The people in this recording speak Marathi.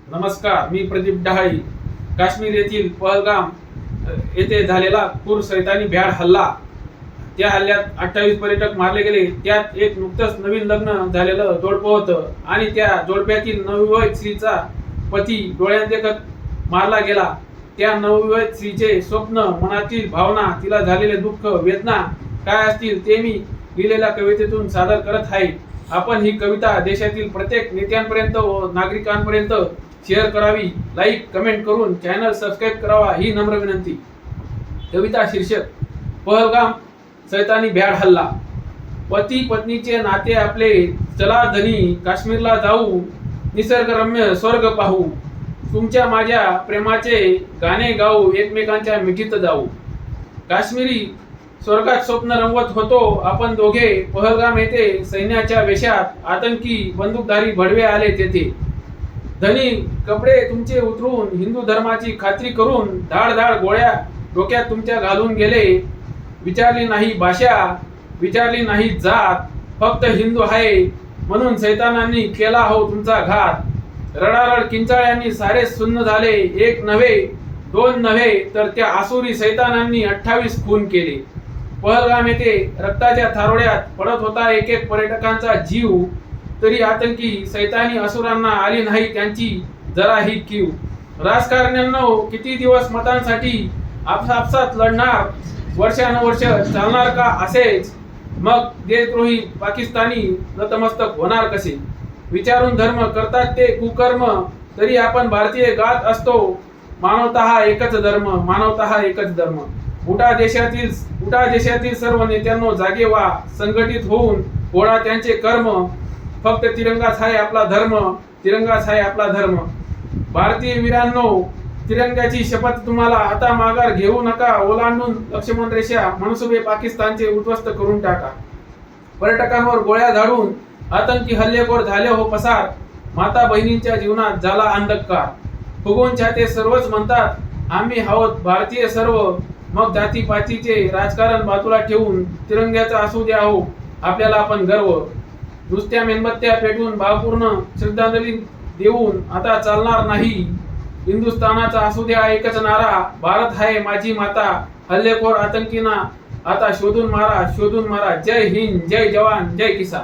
नमस्कार, मी प्रदीप डहाळी. काश्मीर येथील पहलगाम येथे झालेला क्रूर सैतानी भ्याड हल्ला, त्या हल्ल्यात 28 पर्यटक मारले गेले. त्यात एक नुकतंच नवीन लग्न झालेलं जोडपं होतं आणि त्या जोडप्यातील नवविवाहित स्त्रीचा पती डोळ्यात देखत मारला गेला. त्या नवविवाहित स्त्रीचे स्वप्न, मनातील भावना, तिला झालेले दुःख, वेदना काय असतील ते मी लिहिलेल्या कवितेतून सादर करत आहे. आपण ही कविता देशातील प्रत्येक नेत्यांपर्यंत व नागरिकांपर्यंत शेअर करावी. लाईक कमेंट करून चॅनल सबस्क्राईब करावा ही नम्र विनंती. कविता शीर्षक: पहलगाम सैतानी भ्याड हल्ला. पती पत्नीचे नाते आपले, चला धनी काश्मीरला जाऊ, निसर्गरम्य स्वर्ग पाहू, तुमच्या माझ्या प्रेमाचे गाणे गाऊ, एकमेकांच्या मिठीत जाऊ. काश्मीरी स्वर्गात स्वप्न रंगवत होतो आपण दोघे. पहलगाम येथे सैन्याच्या वेशात आतंकी बंदूकधारी भडवे आले तेथे. धनी कपडे तुमचे उतरून, हिंदू धर्माची खात्री करून, धाड धाड गोळ्या डोक्यात तुमच्या घालून गेले. विचारली नाही भाषा, विचारली नाही जात, फक्त हिंदू आहे म्हणून सैतानांनी केला हो तुमचा घात. रडारड किंचाळ्यांनी सारे सुन्न झाले. एक नव्हे, दोन नव्हे, तर त्या आसुरी सैतानांनी 28 खून केले. पहलगाम येथे रक्ताच्या थारोड्यात पडत होता एक एक पर्यटकांचा जीव. तरी आतंकी सैतानी असुरांना आली नाही त्यांची जराही कीव. राजकारण्यांनो, किती दिवस मतांसाठी आपसात लढणार? वर्षानुवर्ष चालणार का असेच? मग देशद्रोही पाकिस्तानी नतमस्तक होणार कसे? विचारून धर्म करतात ते कुकर्म, तरी आपण भारतीय गात असतो, मानवता हा एकच धर्म, मानवता हा एकच धर्म. उठा देशातील सर्व नेत्यांनो, जागे व्हा, संघटित होऊन फोडा त्यांचे कर्म. फक्त तिरंगाच आहे आपला धर्म, तिरंगाच आहे आपला धर्म. भारतीय वीरांनो, तिरंग्याची शपथ तुम्हाला, आता माघार घेऊ नका. ओलांडून लक्ष्मण रेषा मनसुबे पाकिस्तानचे उद्ध्वस्त करून टाका. पर्यटकांवर गोळ्या झाडून आतंकी हल्लेखोर झाले हो पसार. माता बहिणींच्या जीवनात झाला अंधकार. फुगून छाते सर्वच म्हणतात आम्ही आहोत भारतीय सर्व. मग जातीपातीचे राजकारण बाजूला ठेवून तिरंग्याचा असू द्या हो आपल्याला आपण गर्व. नुसत्या मेणबत्त्या पेटवून भावपूर्ण श्रद्धांजली देऊन आता चालणार नाही. हिंदुस्थानाचा असू द्या एकच नारा, भारत आहे माझी माता. हल्लेखोर आतंकींना आता शोधून मारा, शोधून मारा. जय हिंद, जय जवान, जय किसान.